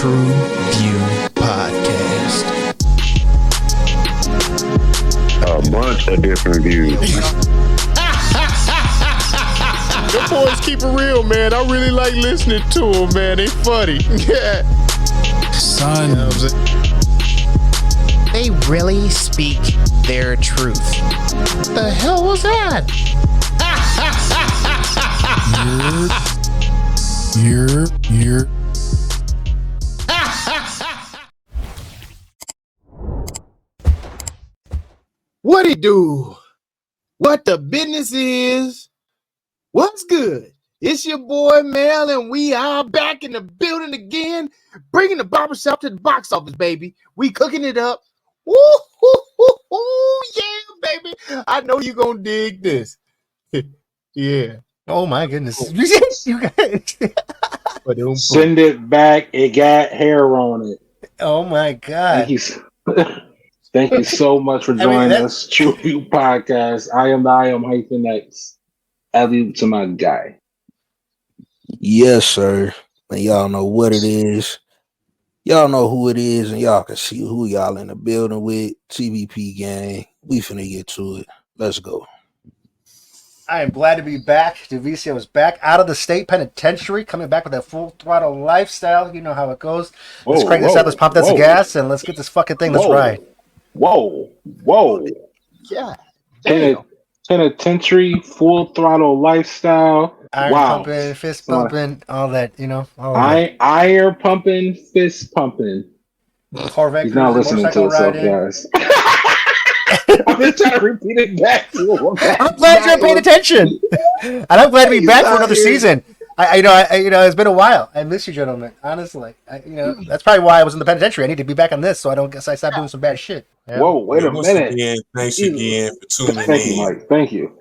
TruVue podcast. A bunch of different views. The boys keep it real, man. I really like listening to them, man. They funny. Yeah. Son. You know what I'm saying? They really speak their truth. The hell was that? You're. What it do? What the business is? What's good? It's your boy Mel, and we are back in the building again, bringing the barbershop to the box office, baby. We cooking it up. Woo, hoo, hoo, hoo, yeah, baby. I know you're gonna dig this. Yeah. Oh my goodness. You guys. Send it back. It got hair on it. Oh my God. Thank you so much for joining us. TruVue podcast. I am -X. Alley to my guy. Yes, sir. And y'all know what it is. Y'all know who it is, and y'all can see who y'all in the building with. TVP gang. We finna get to it. Let's go. I am glad to be back. DeVicio is back out of the state penitentiary, coming back with a full throttle lifestyle. You know how it goes. Let's crank this up. Let's pump that gas, and let's get this fucking thing. Let's ride. Whoa. Yeah. Penitentiary, full throttle lifestyle. Iron pumping, fist pumping, all that, you know. Iron pumping, fist pumping. Corvette. He's not listening to himself, guys. I'm just trying to repeat it back to him. I'm glad you're paying attention. And I'm glad to be back for another season. I it's been a while. I miss you, gentlemen. Honestly, that's probably why I was in the penitentiary. I need to be back on this, so I don't guess I stop doing some bad shit. Yeah. Whoa, wait a minute. Again, thanks again for tuning in. Thank you, Mike. Thank you.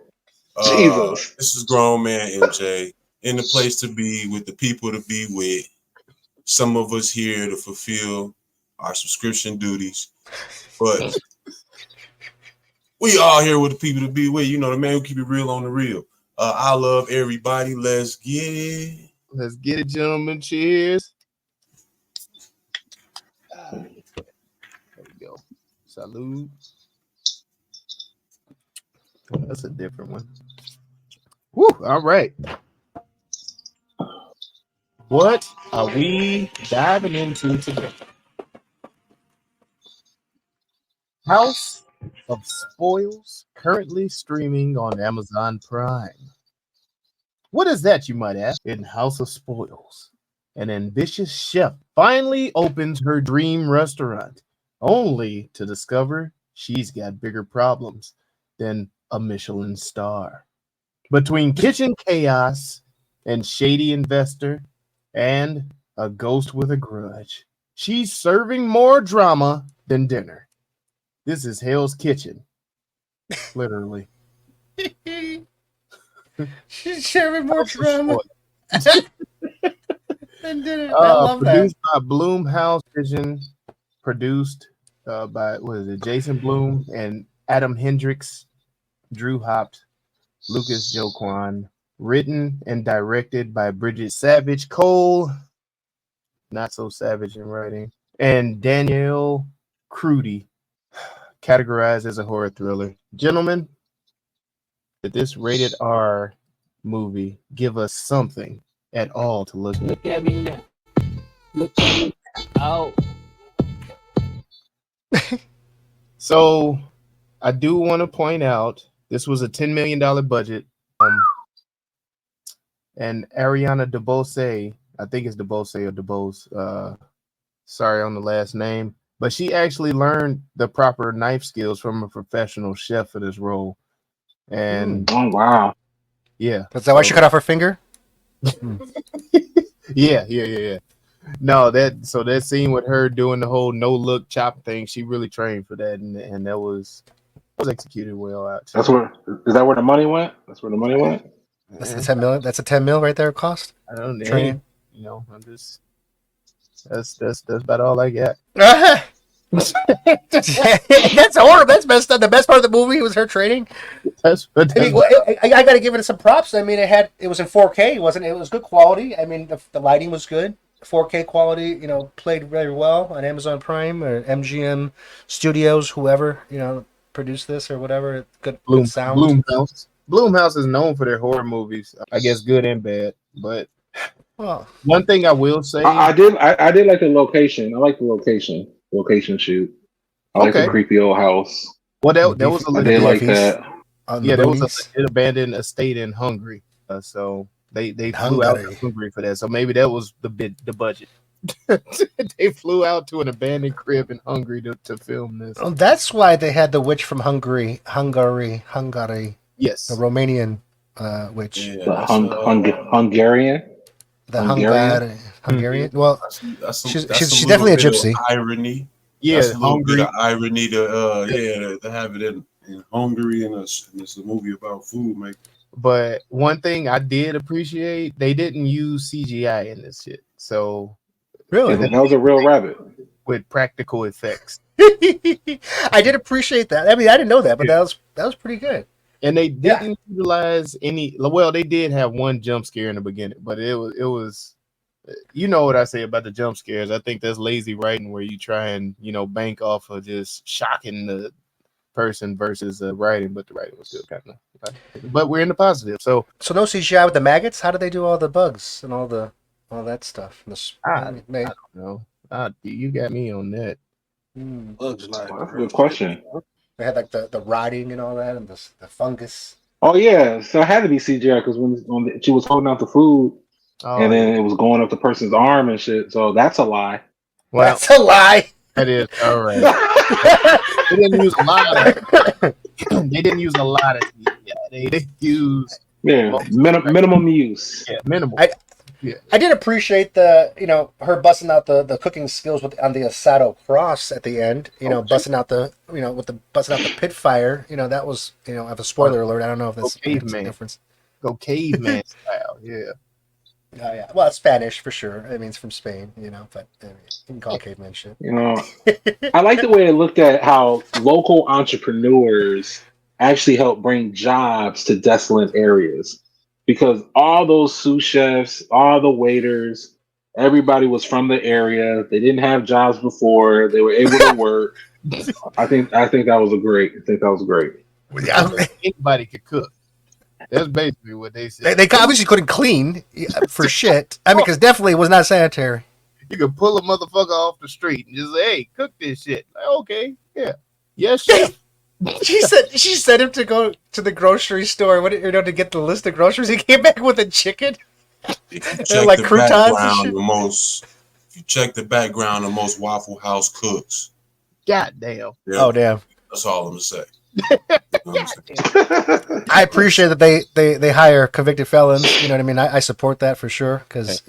Jesus. This is Grown Man MJ in the place to be with the people to be with. Some of us here to fulfill our subscription duties, but we all here with the people to be with. You know, the man who keep it real on the real. I love everybody. Let's get it. Let's get it, gentlemen. Cheers. There we go. Salud. That's a different one. Woo, all right. What are we diving into today? House of Spoils, currently streaming on Amazon Prime. What is that, you might ask? In House of Spoils, an ambitious chef finally opens her dream restaurant, only to discover she's got bigger problems than a Michelin star. Between kitchen chaos and shady investor and a ghost with a grudge, she's serving more drama than dinner. This is Hell's Kitchen. Literally. She's sharing more drama. I love produced that. by Blumhouse Vision, produced by Jason Blum and Adam Hendricks, Drew Hopt, Lucas Joquan, written and directed by Bridget Savage Cole, not so savage in writing, and Danielle Crudy, categorized as a horror thriller. Gentlemen, did this rated R movie give us something at all to look at? Look at me now. Look at me now. So I do want to point out this was a $10 million budget. And Ariana DeBose, I think it's DeBose or DeBose, sorry on the last name, but she actually learned the proper knife skills from a professional chef for this role. And oh wow, yeah, Is that why she cut off her finger? yeah. No, that scene with her doing the whole no look chop thing, she really trained for that, and that was executed well out. Is that where the money went? That's where the money went. That's the 10 million. That's a 10 mil right there cost. I don't know. Training. You know, I'm just that's about all I got. That's horrible. That's messed up. The best part of the movie was her training. I got to give it some props. I mean, it was in 4K, wasn't it? It was good quality. I mean, the lighting was good. 4K quality, you know, played very well on Amazon Prime or MGM Studios, whoever, you know, produced this or whatever. Good sound. Blumhouse. Blumhouse is known for their horror movies. I guess good and bad. But Well, one thing I will say, I did like the location. I like the location shoot. I like the okay. creepy old house. Well, that was a I legit. did like that. Yeah, there was a legit abandoned estate in Hungary. So they flew out to Hungary for that. So maybe that was the budget. They flew out to an abandoned crib in Hungary to film this. Oh, that's why they had the witch from Hungary. Yes, the Romanian witch. Yeah, The that's, Hungarian. The Hungarian? Hungarian. Well, that's she's a definitely a little bit gypsy. of irony. Yeah, That's a little Hungary. bit of irony to have it in Hungary, and it's a movie about food making. But one thing I did appreciate, they didn't use CGI in this shit. So Really? Yeah, that was a real rabbit. with practical effects. I did appreciate that. I mean, I didn't know that, but that was pretty good. And they didn't utilize any. Well, they did have one jump scare in the beginning, but it was. You know what I say about the jump scares. I think that's lazy writing where you try and, you know, bank off of just shocking the person versus writing, but the writing was still kind of. But we're in the positive. So no CGI with the maggots. How do they do all the bugs and all that stuff? I don't know. You got me on that. Bugs Life. That's a good question. They had like the rotting and all that, and the fungus. Oh yeah, so it had to be CGI because when she was holding out the food, and then it was going up the person's arm and shit. So that's a lie. Well, that's a lie. That is all right. They didn't use a lot of CGI. They used minimum use. Yeah, minimal. I did appreciate her busting out the cooking skills on the asado cross at the end. Busting out the pit fire. That was I have a spoiler alert. I don't know if that's a difference. Go caveman style. Yeah. Oh yeah. Well, it's Spanish for sure. I mean, it's from Spain. But you can call it caveman shit. I like the way it looked at how local entrepreneurs actually help bring jobs to desolate areas. Because all those sous chefs, all the waiters, everybody was from the area. They didn't have jobs before. They were able to work. I think that was great. Anybody could cook. That's basically what they said. They obviously couldn't clean for shit. I mean, because definitely it was not sanitary. You could pull a motherfucker off the street and just say, "Hey, cook this shit." Like, okay, yeah, yes, chef. She sent him to go to the grocery store. To get the list of groceries. He came back with a chicken. Like croutons. If you check the background of most Waffle House cooks. God damn. Yeah, oh damn. That's all I'm gonna say. I appreciate that they hire convicted felons. You know what I mean? I support that for sure because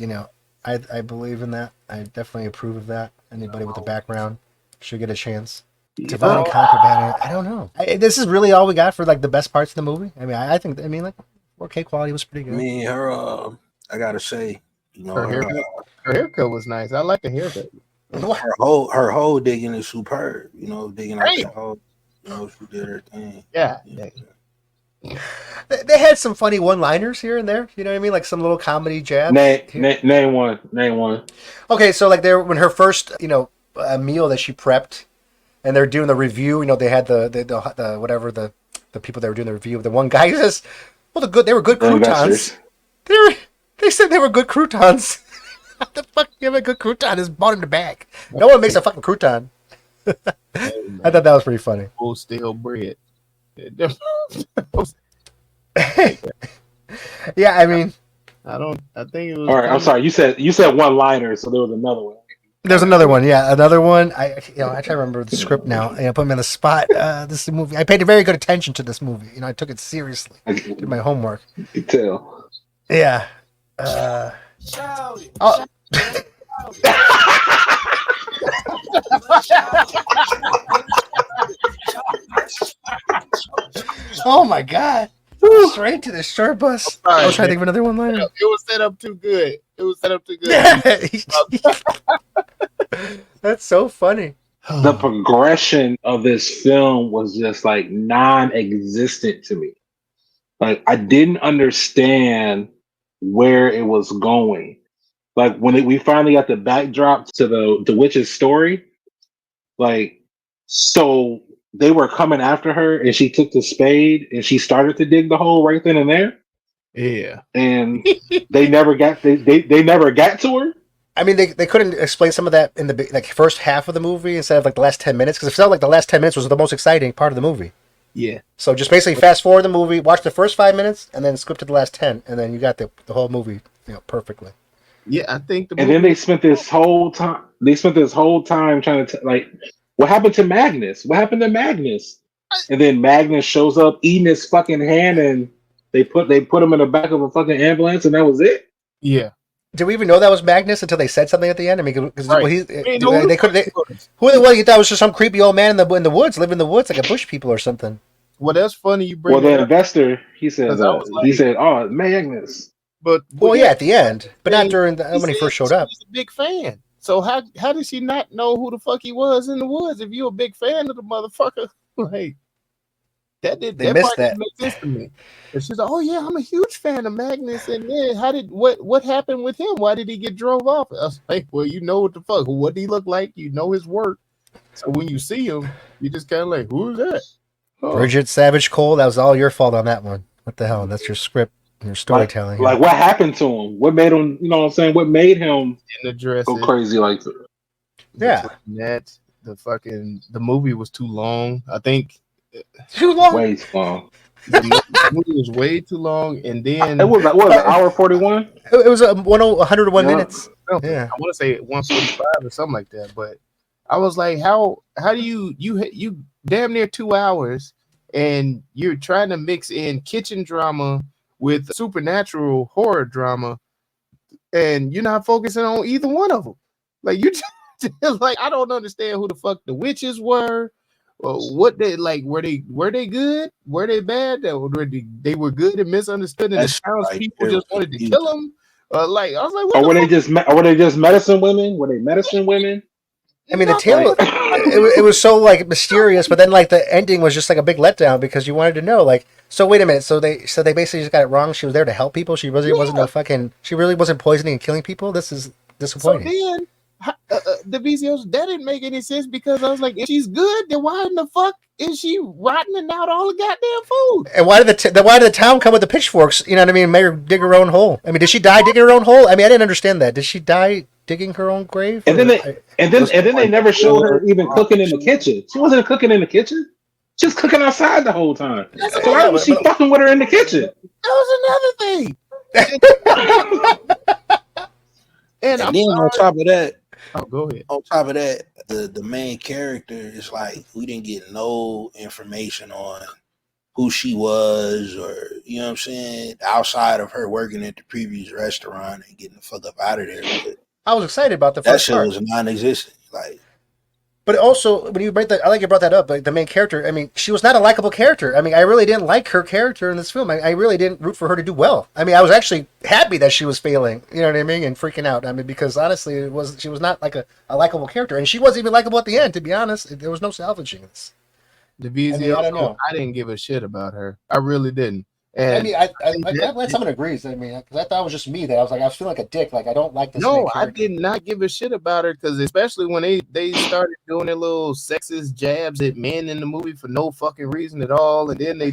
I believe in that. I definitely approve of that. Anybody with a background should get a chance. Divide and conquer better. I don't know. This is really all we got for like the best parts of the movie. I mean, I think 4K quality was pretty good. I mean, I gotta say, her haircut was nice. I like the haircut. Her whole digging is superb. Digging out the whole. She did her thing. Yeah. They had some funny one-liners here and there. You know what I mean? Like some little comedy jabs. Name one. Okay, so like when her first meal that she prepped. And they're doing the review. They had the whatever the people that were doing the review. The one guy says, "Well, they were good croutons." They said they were good croutons. What the fuck? You have a good crouton? It's bought in the bag. No one makes a fucking crouton. I thought that was pretty funny. Full stale bread. Yeah, I mean, I think it was. All right, I'm sorry. You said one liner, so there was another one. There's another one, yeah, another one. I try to remember the script now. Put me on the spot. This movie, I paid very good attention to this movie. I took it seriously. Did my homework. You can tell. Yeah. Oh my god! Straight to the short bus. I was trying to think of another one liner. It was set up too good. That's so funny. The progression of this film was just like non-existent to me. Like I didn't understand where it was going. Like when we finally got the backdrop to the witch's story, like so they were coming after her, and she took the spade and she started to dig the hole right then and there, Yeah. and they never got they never got to her. I mean, they couldn't explain some of that in the like first half of the movie instead of like the last 10 minutes, because it felt like the last 10 minutes was the most exciting part of the movie. Yeah. So just basically fast forward the movie, watch the first 5 minutes, and then skip to the last 10, and then you got the whole movie, perfectly. Yeah, I think And then they spent this whole time. They spent this whole time trying to like, what happened to Magnus? What happened to Magnus? And then Magnus shows up eating his fucking hand, and they put him in the back of a fucking ambulance, and that was it. Yeah. Did we even know that was Magnus until they said something at the end? I mean, because Right. who you thought was just some creepy old man in the woods, living in the woods like a bush people or something. Well, that's funny you bring. Well, that the up. investor, he said, Like, "Oh, Magnus." But Well, yeah, at the end, but not during he when he said first showed up. He's a big fan. So how did she not know who the fuck he was in the woods? If you're a big fan of the motherfucker, like that missed part didn't make sense to me. And she's like, "Oh yeah, I'm a huge fan of Magnus." And then what happened with him? Why did he get drove off? I was like, "Well, you know what the fuck? What did he look like? You know his work. So when you see him, you just kind of like, who is that?" Oh. Bridget Savage Cole, that was all your fault on that one. What the hell? That's your script, your storytelling. Like what happened to him? What made him? You know what I'm saying? What made him go crazy like that? Yeah. That the movie was too long. I think too long. Way too long. The movie was way too long, and then it was an hour 41. It was 101 minutes. Yeah, I want to say 145 or something like that. But I was like, how do you damn near 2 hours, and you're trying to mix in kitchen drama with supernatural horror drama, and you're not focusing on either one of them. Like you just like, I don't understand who the fuck the witches were. What they like? Were they good? Were they bad? They were good and misunderstood, and the townspeople just wanted to kill them. Like I was like, or were they just medicine women? Were they medicine women? I mean, the tale it was so like mysterious, but then like the ending was just like a big letdown because you wanted to know. Like, so wait a minute, so they basically just got it wrong. She was there to help people. She really wasn't she really wasn't poisoning and killing people. This is disappointing. So then the VCOs, that didn't make any sense because I was like, if she's good, then why in the fuck is she rotting out all the goddamn food? And why did the town come with the pitchforks? You know what I mean? Make her dig her own hole. I mean, did she die digging her own hole? I mean, I didn't understand that. Did she die digging her own grave? And then they never showed her even cooking in the kitchen. She wasn't cooking in the kitchen. She was cooking outside the whole time. So why was she fucking with her in the kitchen? That was another thing. And then on top of that, go ahead. On top of that, the main character is like, we didn't get no information on who she was, or you know what I'm saying, outside of her working at the previous restaurant and getting the fuck up out of there. But I was excited about the first part. That shit was non-existent. Like, but also when you bring that, I like you brought that up. Like the main character, I mean, she was not a likable character. I mean, I really didn't like her character in this film. I really didn't root for her to do well. I mean, I was actually happy that she was failing. You know what I mean? And freaking out. I mean, because honestly, she was not like a likable character, and she wasn't even likable at the end. To be honest, there was no salvaging this. The VZ, I don't know. I didn't give a shit about her. I really didn't. And I mean, I'm glad someone agrees. I mean, because I thought it was just me that I was feeling like a dick. Like I don't like this. No, I did not give a shit about her because especially when they started doing their little sexist jabs at men in the movie for no fucking reason at all, and then they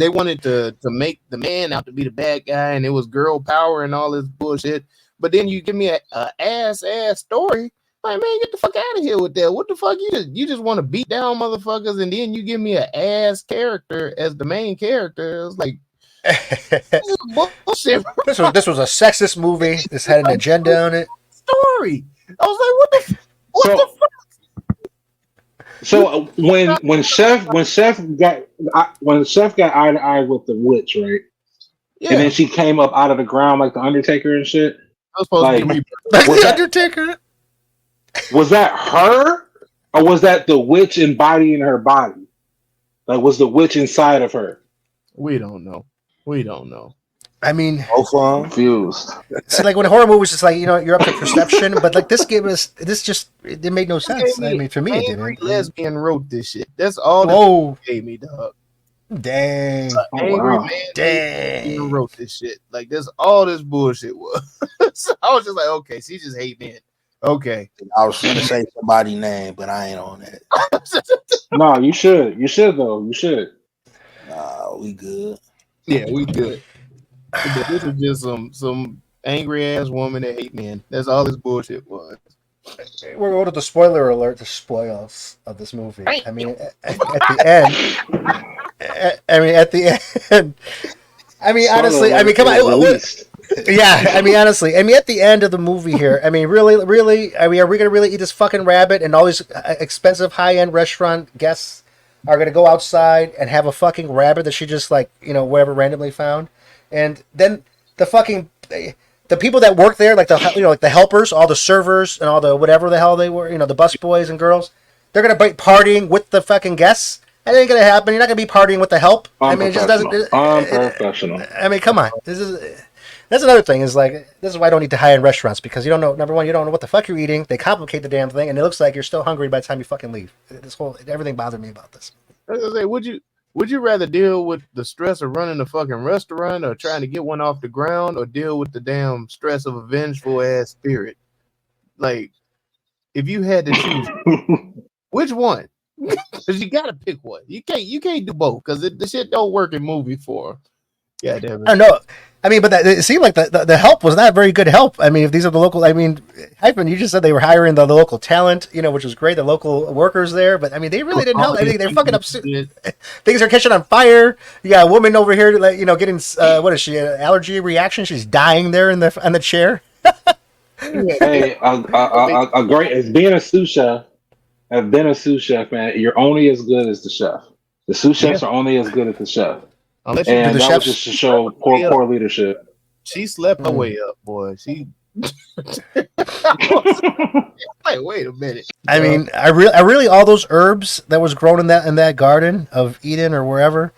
wanted to make the man out to be the bad guy, and it was girl power and all this bullshit. But then you give me a ass story. Like, man, get the fuck out of here with that. What the fuck? You just want to beat down motherfuckers, and then you give me an ass character as the main character. It was like, this is bullshit. This was a sexist movie. This had an agenda on it. Story. I was like, what the fuck? So when Chef got eye to eye with the witch, right? Yeah. And then she came up out of the ground like the Undertaker and shit. I was supposed to be the Undertaker. Was that her, or was that the witch embodying her body? Like, was the witch inside of her? We don't know. I mean, confused. See, like when horror movies, it's like, you know, you're up to perception, but like this it made no sense. I mean, for me, it didn't. Lesbian wrote this shit. That's all. That gave me, dog. Dang. Oh, Angry wow. man even Dang. wrote this shit. Like this, all this bullshit was. So I was just like, okay, she just hate men. Okay. I was gonna say somebody's name, but I ain't on that. No, you should. You should though. You should. Nah, we good. Yeah, we good. But this is just some angry ass woman that hate men. That's all this bullshit was. We're going to the spoiler alert, the spoils of this movie. I mean, at the end, at the end. I mean, honestly, I mean, come on. Released. Yeah, I mean, honestly, I mean, at the end of the movie here, I mean, really, I mean, are we gonna really eat this fucking rabbit? And all these expensive high-end restaurant guests are gonna go outside and have a fucking rabbit that she just like, wherever randomly found, and then the people that work there, like like the helpers, all the servers and all the whatever the hell they were, the bus boys and girls, they're gonna be partying with the fucking guests. That ain't gonna happen. You're not gonna be partying with the help. I mean, it just doesn't. Unprofessional. I mean, come on. That's another thing. Is like this is why I don't eat to high-end restaurants, because you don't know. Number one, you don't know what the fuck you're eating. They complicate the damn thing, and it looks like you're still hungry by the time you fucking leave. Everything bothered me about this. I was gonna say, would you rather deal with the stress of running a fucking restaurant or trying to get one off the ground, or deal with the damn stress of a vengeful ass spirit? Like, if you had to choose, which one? Because you gotta pick one. You can't do both, because the shit don't work in movie form. Yeah, damn it. I know. I mean, but it seemed like the help was not very good help. I mean, if these are the local, I mean, Hyphen, you just said they were hiring the local talent, which was great, the local workers there, but I mean, they really didn't help. I mean, they're fucking up. Things are catching on fire. You got a woman over here, getting what is she? Allergy reaction. She's dying there on the chair. Hey, a great as being a sous chef. I've been a sous chef, man. You're only as good as the chef. The sous chefs are only as good as the chef. Unless and that was just to show poor leadership. She slept her way up, boy. She like, wait a minute. I mean, I really all those herbs that was grown in that garden of Eden or wherever.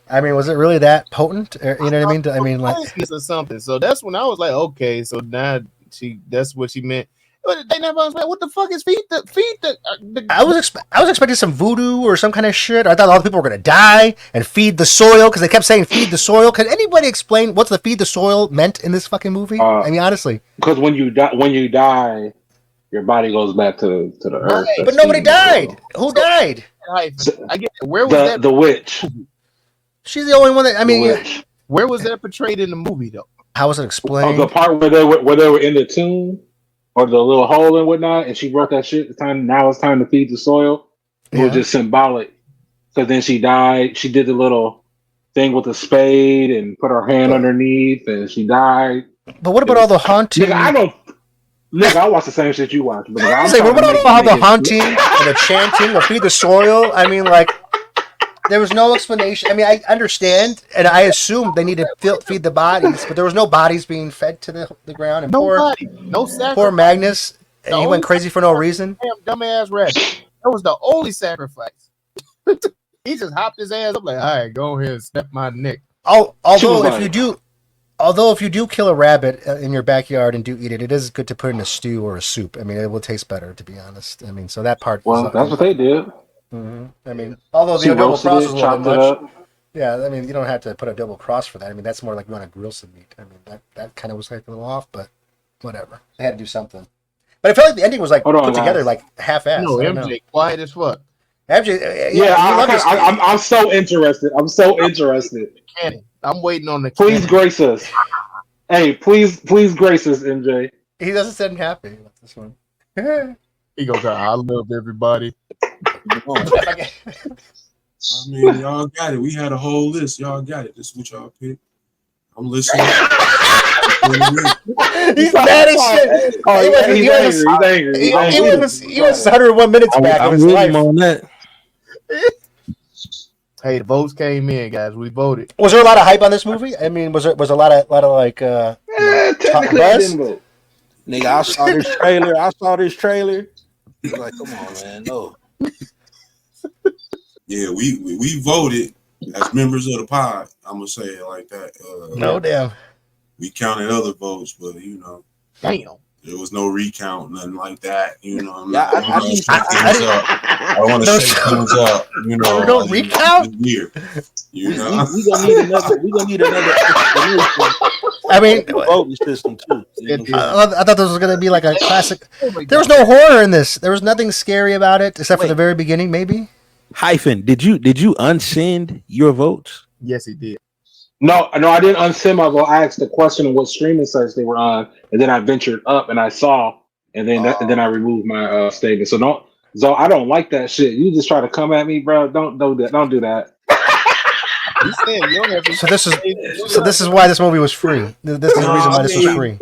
I mean, was it really that potent? Or, you know what I mean? I mean, like or something. So that's when I was like, okay, so now that's what she meant. But they never was like, what the fuck is feed the I was expecting some voodoo or some kind of shit. I thought a lot of people were gonna die and feed the soil because they kept saying feed the soil. Can anybody explain what's the feed the soil meant in this fucking movie? I mean, honestly, because when you die, your body goes back to the earth. But nobody died. Who died? I get it. Where was the witch? She's the only one that. I mean, where was that portrayed in the movie though? How was it explained? The part where they were in the tomb. Or the little hole and whatnot, and she wrote that shit. Now it's time to feed the soil. It was just symbolic. Because then she died. She did the little thing with the spade and put her hand underneath, and she died. But what about all the haunting? Nigga, I watch the same shit you watch. But what about all the haunting and the chanting or feed the soil? I mean, like, there was no explanation. I mean, I understand, and I assumed they need to feed the bodies, but there was no bodies being fed to the ground. And poor Magnus, and he went crazy for no reason. Damn dumbass rabbit. That was the only sacrifice. He just hopped his ass up like, all right, go ahead and snap my neck. Although if you do kill a rabbit in your backyard and do eat it, it is good to put in a stew or a soup. I mean, it will taste better, to be honest. I mean, so that part. Well, that's what they did. Mm-hmm. I mean, although the double cross is a little much. Yeah, I mean, you don't have to put a double cross for that. I mean, that's more like you want to grill some meat. I mean, that kind of was like a little off, but whatever. They had to do something. But I felt like the ending was like put together like half-assed. No, MJ, quiet as fuck. MJ, I'm so interested. I'm waiting on the. Please grace us. Hey, please grace us, MJ. He doesn't sound happy with this one. He goes, I love everybody. I mean, y'all got it. We had a whole list. Y'all got it. This is what y'all picked. I'm listening. He's mad as shit. Oh, he's angry. He was 101 minutes back in his life. On that. Hey, the votes came in, guys. We voted. Was there a lot of hype on this movie? I mean, was a lot of like technically I didn't vote. Nigga, I saw this trailer. Like, come on, man, no. Yeah, we voted as members of the pod. I'm gonna say it like that. No damn. We counted other votes, but damn, There was no recount, nothing like that. You know, Yeah, I need I want to shake things up. You know, We don't recount? Year. You we know, gonna need another explanation. I mean, Voting system too. You know what I'm saying? I thought this was gonna be like a classic. Oh my There was God. no horror in this. There was nothing scary about it except for the very beginning, maybe. Hyphen, did you unsend your votes? Yes, he did. No, I didn't unsend my vote. I asked the question of what streaming sites they were on, and then I ventured up and I saw, and then I removed my statement. So I don't like that shit. You just try to come at me, bro. Don't do that. Don't do that. He said you don't have to So this is why this movie was free. This is the reason why this was free.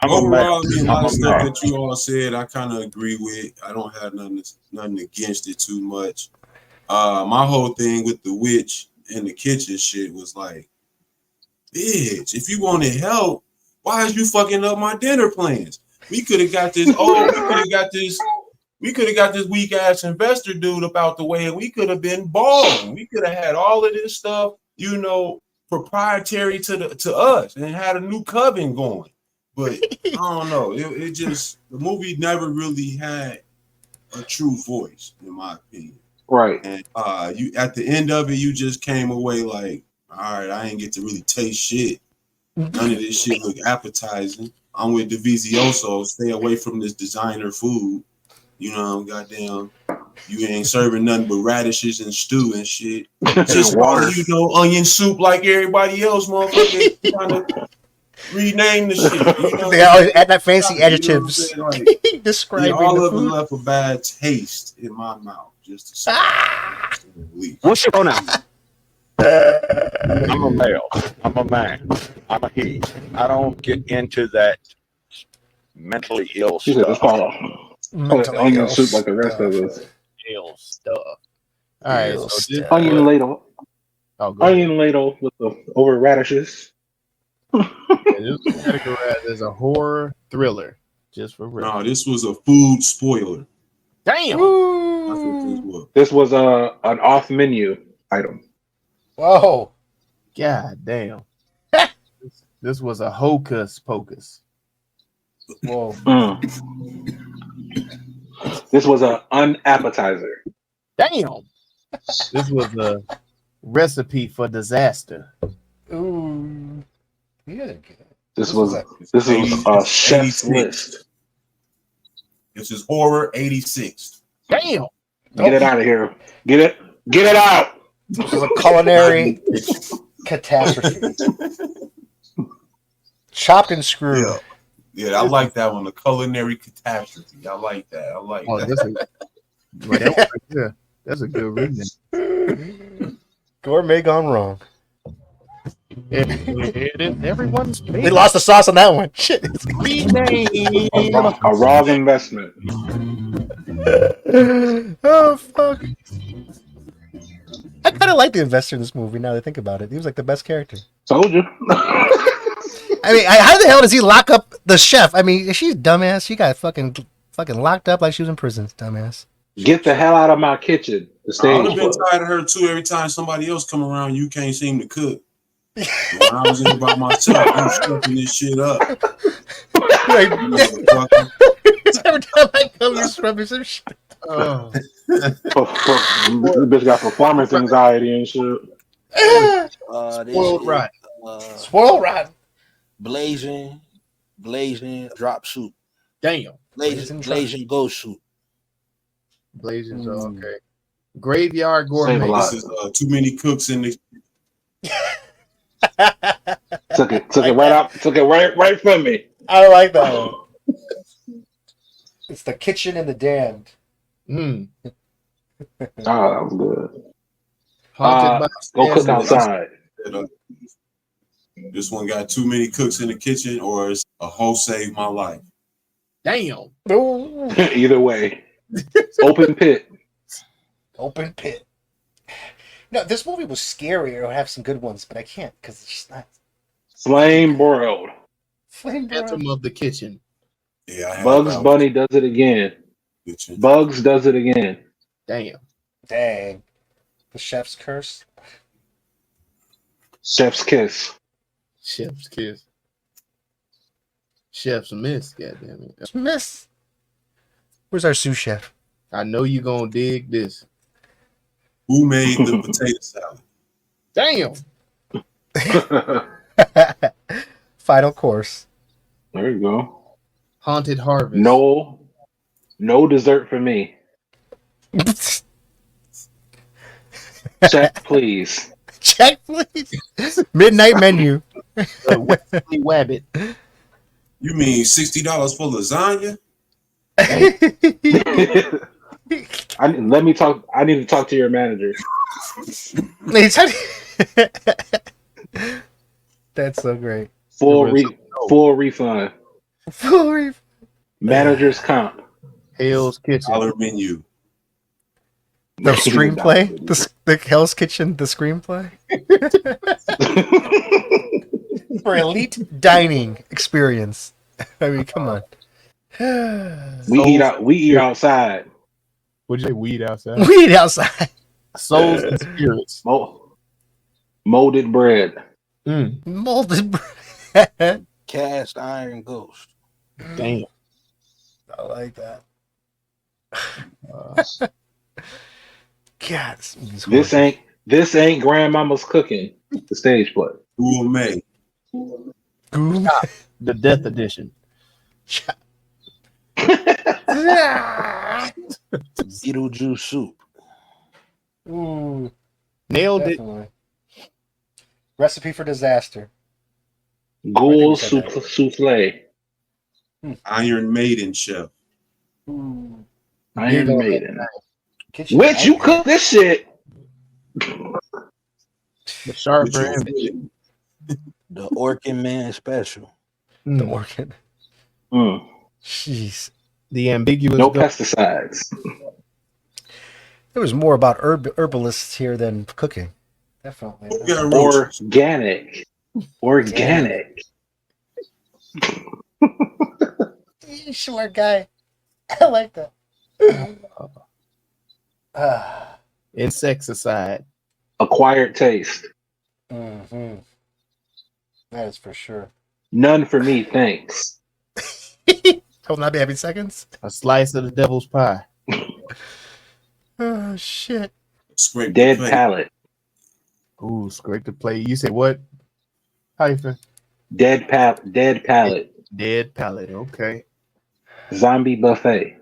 overall, a lot of stuff that you all said, I kind of agree with. I don't have nothing against it too much. My whole thing with the witch in the kitchen shit was like, bitch, if you wanted help, why is you fucking up my dinner plans? We could have got this. We could have got this weak ass investor dude up out the way, and we could have been balling. We could have had all of this stuff, you know, proprietary to us, and had a new coven going. But I don't know. It just, the movie never really had a true voice, in my opinion. Right. And you at the end of it, you just came away like, all right, I ain't get to really taste shit. None of this shit look appetizing. I'm with Divizioso. Stay away from this designer food. You know, goddamn, you ain't serving nothing but radishes and stew and shit. Just water, you know, onion soup like everybody else, motherfucker. Trying to rename the shit. You know, They always add that fancy adjectives. You know like, describing all the of it food. left a bad taste in my mouth. Just to say. What's your pronoun? I'm a male. I'm a man. I'm a he. I don't get into that mentally ill She said it's stuff. called onion soup like the rest of us. Ill stuff. All right, so this Onion ladle. Oh, go ahead. Onion ladle with the over radishes. Yeah, this was categorized as a horror thriller, just for real. No, this was a food spoiler. Damn. That's what this was. This was an off menu item. Whoa. God damn. This was a hocus pocus. Whoa. This was an unappetizer. Damn. This was a recipe for disaster. Ooh. Yeah. This was a chef's 86. list. This is horror 86. Damn. Get it out of here. Get it out. This is a culinary catastrophe. Chopped and screwed. Yeah, I like that one. The culinary catastrophe. I like that. That's a good reason. Gourmet gone wrong. Everyone's They lost the sauce on that one. Shit. A wrong investment. Oh fuck. I kind of like the investor in this movie. Now that I think about it, he was like the best character. Told you. I mean, how the hell does he lock up the chef? I mean, she's dumbass. She got fucking locked up like she was in prison. Dumbass. Get the hell out of my kitchen. I would have been tired of her too. Every time somebody else come around, you can't seem to cook. When I was in by myself, I'm stuffing this shit up. Every time I come, you're scrubbing some shit. Oh. This bitch got performance anxiety and shit. Spoiled rotten. Spoiled rotten. Blazing drop soup. Damn. Blazing ghost soup. Blazing, okay. Graveyard gourmet. This is too many cooks in the. Took it right out. Took it right from me. I like that one. It's the kitchen and the damned. Oh, that was good. Go cook outside. This one got too many cooks in the kitchen, or it's a hoe saved my life. Damn. Either way. Open pit. Open pit. No, this movie was scary. It would have some good ones, but I can't because it's just not. Flame broiled. Phantom of the kitchen. Yeah, Bugs Bunny does it again. Bugs does it again. Damn. Dang. The chef's curse. Chef's kiss. Chef's kiss. Chef's miss, goddamn it. Miss. Where's our sous chef? I know you gonna dig this. Who made the potato salad? Damn. Final course. There you go. Haunted Harvest. No dessert for me. Check, please. Check, please. Midnight menu. Wesley Wabbit. You mean $60 for lasagna? I need to talk to your manager. That's so great. Full refund. Full refund. Manager's comp. Hell's Kitchen. Dollar menu. The screenplay? The Hell's Kitchen, the screenplay? For elite dining experience. I mean, come on. We eat outside. What'd you say? Weed outside? We eat outside. Souls and spirits. Molded bread. Molded bread. Cast iron ghost. Damn. I like that. God, this ain't grandmama's cooking. The stage play. Gourmet. The Death Edition. Beetlejuice soup. Ooh, Nailed definitely. Recipe for disaster. Ghoul souffle. Iron Maiden chef. Ooh. Iron Maiden. Kitchen Which you nightmare. cook this shit? The Sharper Image. The Orkin Man special. The orchid. Jeez. The Ambiguous. No pesticides. There was more about herbalists here than cooking. Definitely. Who got roaches? Organic. You short guy. I like that. Insecticide. Acquired taste. Mm-hmm. That is for sure. None for me, thanks. Will not be having seconds. A slice of the devil's pie. Oh shit. Scrape Dead the plate. palate. Ooh, scrape the plate. You said what? Hyphen. Dead palate. Dead palate. Okay. Zombie buffet.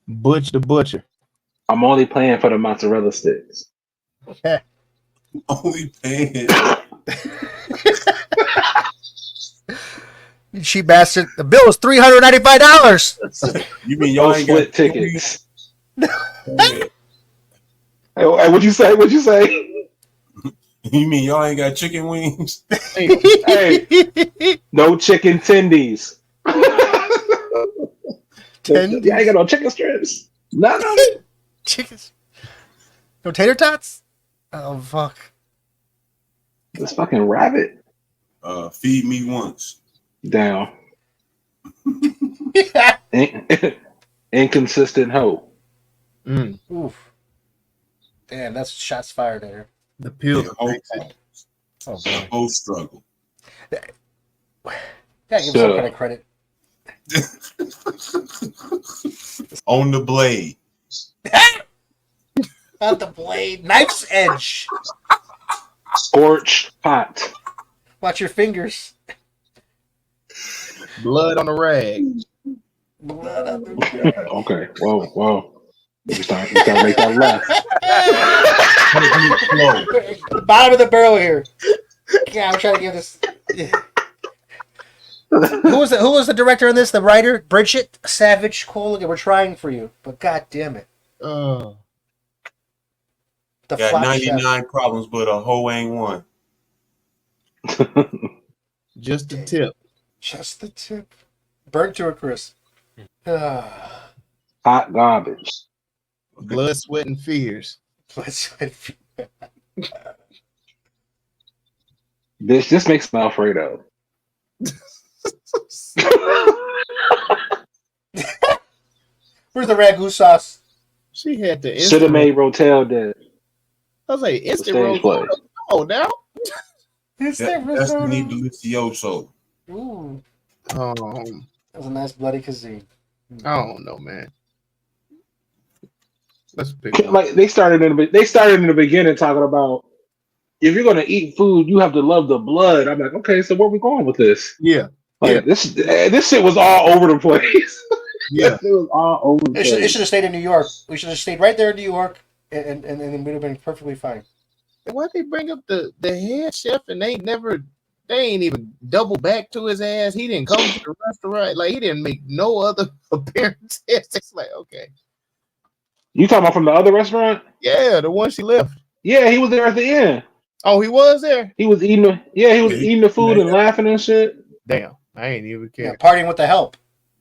Butch the Butcher. I'm only playing for the mozzarella sticks. Only paying. You cheap bastard. The bill was $395. You mean No y'all ain't split got tickets. Hey, Hey, what'd you say? What'd you say? you mean y'all ain't got chicken wings? Hey, no chicken tendies. Tendies? Yeah, I ain't got no chicken strips. No. Chickens. No tater tots? Oh fuck. This fucking rabbit. Feed me once. Down. Inconsistent hoe. Oof. Damn, that's shots fired there. The Peel. The whole, Oh the boy. whole struggle. Gotta give him some kind of credit. On the blade. Not the blade. Knife's edge. Scorched pot. Watch your fingers. Blood on the rag. Blood on the Okay. Whoa. You gotta make that left. bottom of the barrel here. Yeah, I'm trying to give this. Who was the director on this? The writer? Bridget Savage Cole. We're trying for you, but god damn it. The Got flop 99 chef. problems, but a hoe ain't one. Just the tip. Just the tip. Burnt to a crisp. Hot garbage. Blood, sweat, and fears. This makes me Alfredo. Where's the ragu sauce? She had the Should have made Rotel dead. I was like, instant Stage play. roll. Oh, now? That's the need delicioso. Ooh. Um, That was a nice bloody cuisine. I don't know, man. Let's pick one. Like they started in the beginning talking about if you're gonna eat food, you have to love the blood. I'm like, okay, so where we going with this? Yeah, Like this shit was all over the place. yeah. It was all over the It place. should have stayed in New York. We should have stayed right there in New York, and it would have been perfectly fine. Why'd they bring up the head chef and they ain't even double back to his ass? He didn't come to the restaurant. Like, he didn't make no other appearances. It's like, okay. You talking about from the other restaurant? Yeah, the one she left. Yeah, he was there at the end. Oh, he was there? He was eating eating the food and laughing and shit. Damn, I ain't even care. Yeah, partying with the help.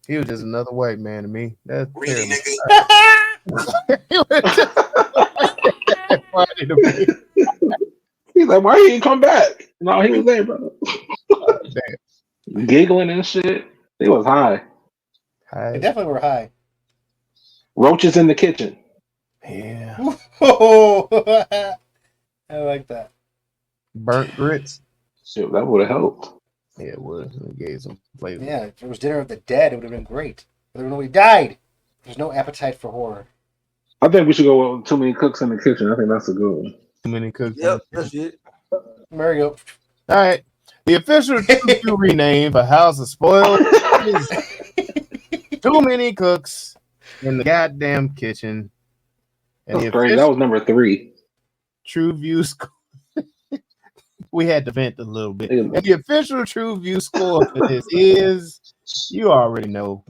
He was just another white man to me. That's Really, terrible. He was just another party to me. He's like, why he didn't come back? No, he was there, bro. Damn. Giggling and shit. He was high. They definitely were high. Roaches in the kitchen. Yeah. I like that. Burnt grits. Shit, that would have helped. Yeah, it was. It gave some flavor. Yeah, if it was Dinner of the Dead, it would have been great. But nobody died. There's no appetite for horror. I think we should go with Too Many Cooks in the Kitchen. I think that's a good one. Too Many Cooks. Yep, that's it. There you go. All right. The official TruVue rename for House of Spoiled is Too Many Cooks in the Goddamn Kitchen. And That's great. That was number 3. TruVue score. We had to vent a little bit. And the official TruVue score for this is, you already know.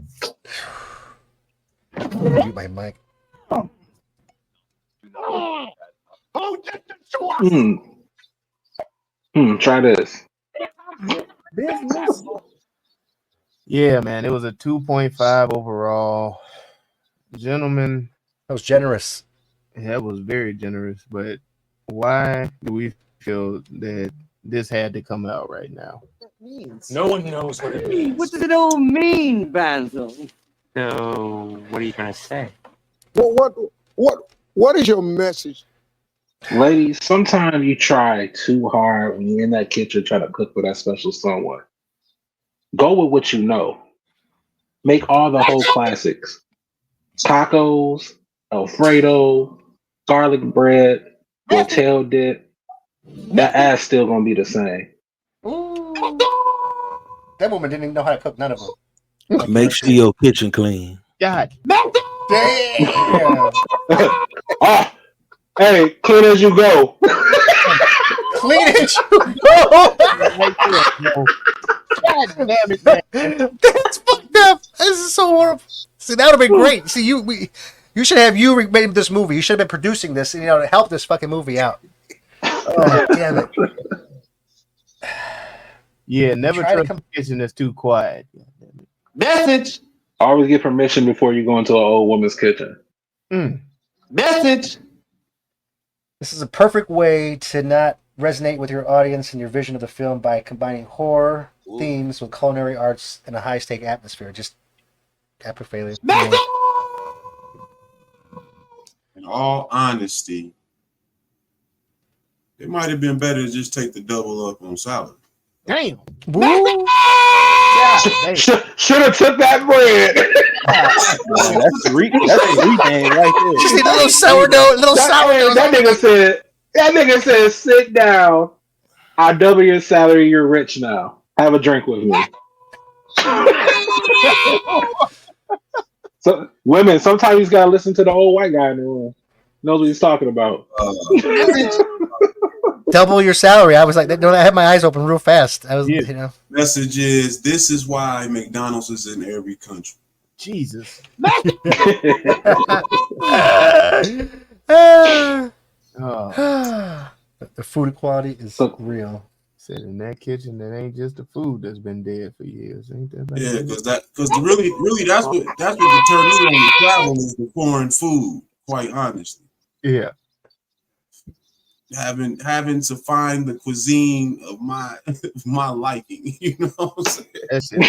Mute my mic. Try this. Business. Yeah, man. It was a 2.5 overall. Gentlemen. That was generous. That was very generous. But why do we feel that this had to come out right now? No one knows what it means. What does it all mean, Basil? So, what are you trying to say? What is your message? Ladies, sometimes you try too hard when you're in that kitchen trying to cook for that special someone. Go with what you know. Make all the whole classics. Tacos, Alfredo, garlic bread, your tail dip. That ass still gonna be the same. Ooh. That woman didn't even know how to cook none of them. Make sure your kitchen clean. God. Damn. Oh, hey, clean as you go. Clean it. God damn it, man. That's fucked up. This is so horrible. See, that would have been great. See, you should have made this movie. You should have been producing this, to help this fucking movie out. Oh, damn it. Yeah, never trust the kitchen that's too quiet. Message. Always get permission before you go into an old woman's kitchen. Message. This is a perfect way to not resonate with your audience and your vision of the film by combining horror themes with culinary arts and a high-stake atmosphere. Just epic failure. In all honesty, it might have been better to just take the double up on salad. Damn. Should have took that bread. That's three game right there. Just need a little sourdough, That nigga said, sit down. I double your salary. You're rich now. Have a drink with me. So women, sometimes you just gotta listen to the old white guy in the room. Knows what he's talking about. Double your salary. I was like, I had my eyes open real fast. I was, Message is, this is why McDonald's is in every country. Jesus. The food quality is real. Said in that kitchen, that ain't just the food that's been dead for years, ain't that? Yeah, because really that's what deterred me on the travel is the foreign food. Quite honestly, yeah. Having to find the cuisine of my liking, you know what I'm saying?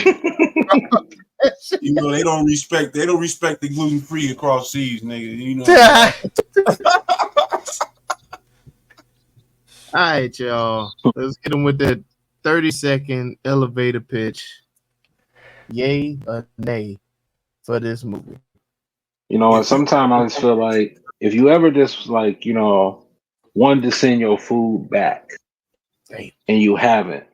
You know, they don't respect the gluten-free across seas, nigga. You know. All right, y'all. Let's get them with that 30-second elevator pitch. yay or nay for this movie? You know, and sometimes I just feel like if you ever just like, you know, wanted to send your food back Damn. and you haven't,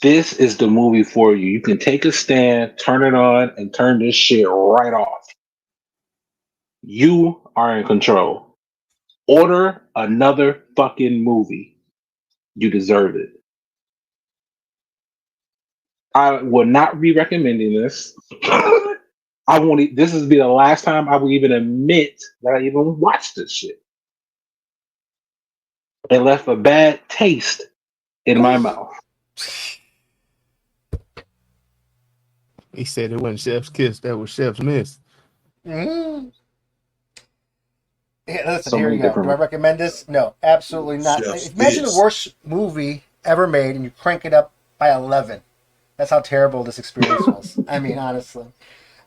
this is the movie for you. You can take a stand, turn it on, and turn this shit right off. You are in control. Order another fucking movie. You deserve it. I will not be recommending this. I won't. This is be the last time I will even admit that I even watched this shit. It left a bad taste in my mouth. He said it wasn't Chef's Kiss, that was Chef's Miss. Mm. Yeah, listen, So here many you go. different- Do I recommend this? No, absolutely not. Chef's Imagine Kiss. the worst movie ever made and you crank it up by 11. That's how terrible this experience was. I mean, honestly.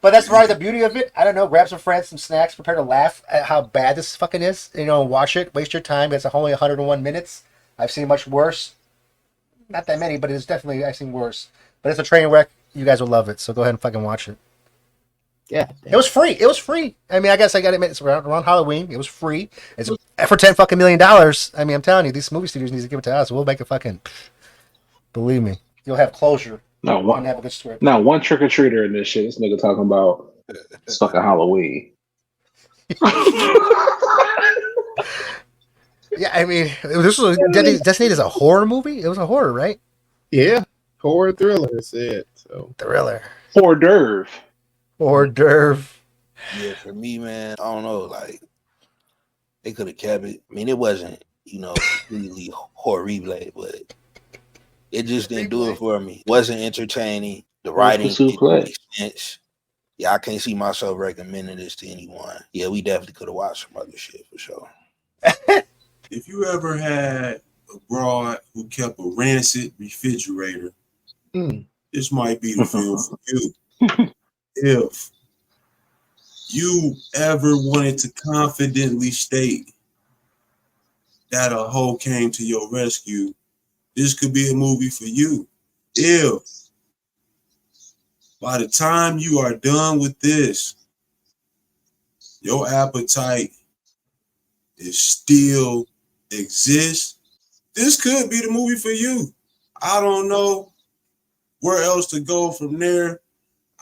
But that's probably the beauty of it. I don't know. Grab some friends, some snacks, prepare to laugh at how bad this fucking is. You know, watch it. Waste your time. It's only 101 minutes. I've seen much worse. Not that many, but it's definitely, I've seen worse. But it's a train wreck. You guys will love it. So go ahead and fucking watch it. Yeah. It was free. It was free. I mean, I guess I got to admit, it's around Halloween. It was free. It's for $10 million. I mean, I'm telling you, these movie studios need to give it to us. We'll make it fucking. Believe me, you'll have closure No, and have a good story. not one trick or treater in this shit. This nigga talking about it's fucking Halloween. Yeah, I mean, this was Designated as a horror movie. It was a horror, right? Yeah. Horror thriller, it said. So Thriller. Hors d'oeuvre. Hors d'oeuvre. Yeah, for me, man, I don't know. Like, they could have kept it. I mean, it wasn't, you know, completely horrible, but it just didn't do it for me. Wasn't entertaining. The writing didn't make sense. Yeah, I can't see myself recommending this to anyone. Yeah, we definitely could have watched some other shit for sure. If you ever had a broad who kept a rancid refrigerator, this might be the film for you. If you ever wanted to confidently state that a hoe came to your rescue, this could be a movie for you. If by the time you are done with this, your appetite is still exists, this could be the movie for you. I don't know where else to go from there.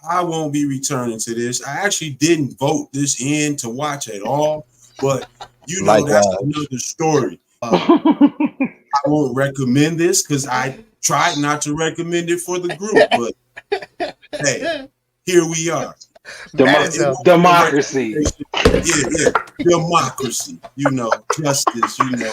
I won't be returning to this. I actually didn't vote this in to watch at all, but you know, that's another story. I won't recommend this because I tried not to recommend it for the group, but hey, here we are. Democracy. Yeah, democracy. You know, justice. You know,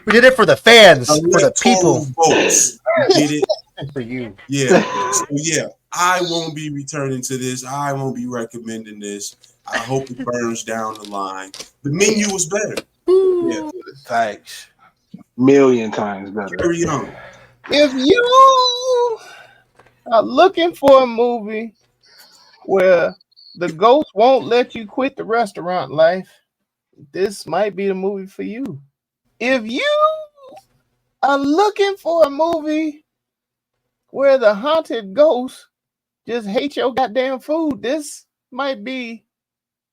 we did it for the fans, for the people. Votes. Did it for you. Yeah. So yeah, I won't be returning to this. I won't be recommending this. I hope it burns down the line. The menu was better. Yeah. Thanks. Million times better. Carry on. If you are looking for a movie where the ghost won't let you quit the restaurant life, this might be the movie for you. If you are looking for a movie where the haunted ghost just hates your goddamn food, this might be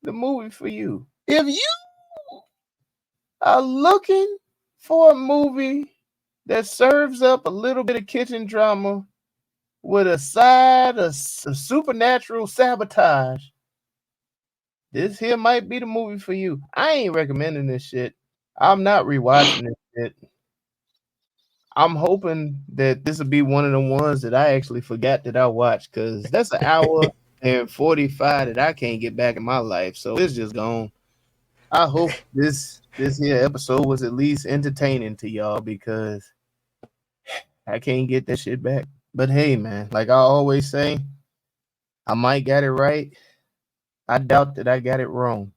the movie for you. If you are looking for a movie that serves up a little bit of kitchen drama with a side of supernatural sabotage, this here might be the movie for you. I ain't recommending this shit. I'm not rewatching this shit. I'm hoping that this will be one of the ones that I actually forgot that I watched, because that's an hour and 45 that I can't get back in my life. So it's just gone. I hope this here episode was at least entertaining to y'all, because I can't get that shit back. But hey, man, like I always say, I might got it right. I doubt that I got it wrong.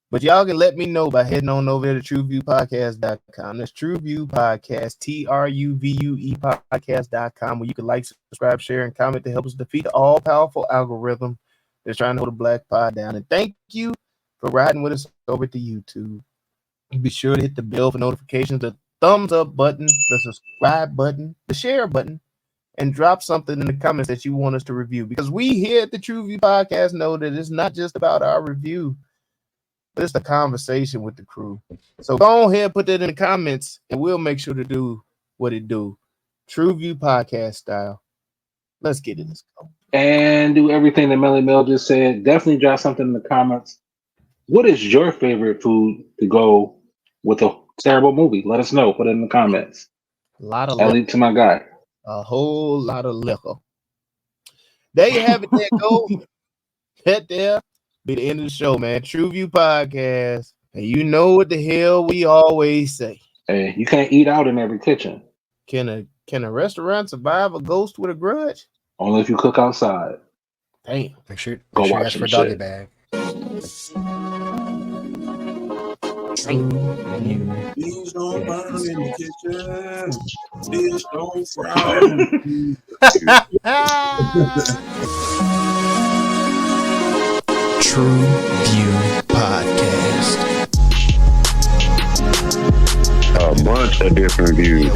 But y'all can let me know by heading on over there to TruVuePodcast.com. That's TruVue Podcast, TruVue Podcast.com, where you can like, subscribe, share, and comment to help us defeat the all-powerful algorithm that's trying to hold the black pod down. And thank you for riding with us over to YouTube. Be sure to hit the bell for notifications, the thumbs up button, the subscribe button, the share button, and drop something in the comments that you want us to review, because we here at the TruVue podcast know that it's not just about our review, but it's a conversation with the crew. So go ahead, put that in the comments, and we'll make sure to do what it do. TruVue podcast style. Let's get it. Let's go. And do everything that Melly Mel just said. Definitely drop something in the comments. What is your favorite food to go with a terrible movie? Let us know. Put it in the comments. A lot of Ellie to my guy. a whole lot of liquor. There you have it. There go. That there be the end of the show, man. TruVue podcast, and you know what the hell we always say. Hey, you can't eat out in every kitchen. Can a restaurant survive a ghost with a grudge? Only if you cook outside. Damn. Make sure Go you watch ask for a some doggy shit. bag. Beans don't burn in the kitchen. Fish don't fry. TruVue podcast. A bunch of different views.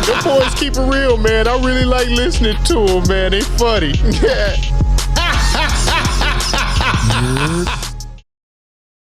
Them boys keep it real, man. I really like listening to them, man. They funny.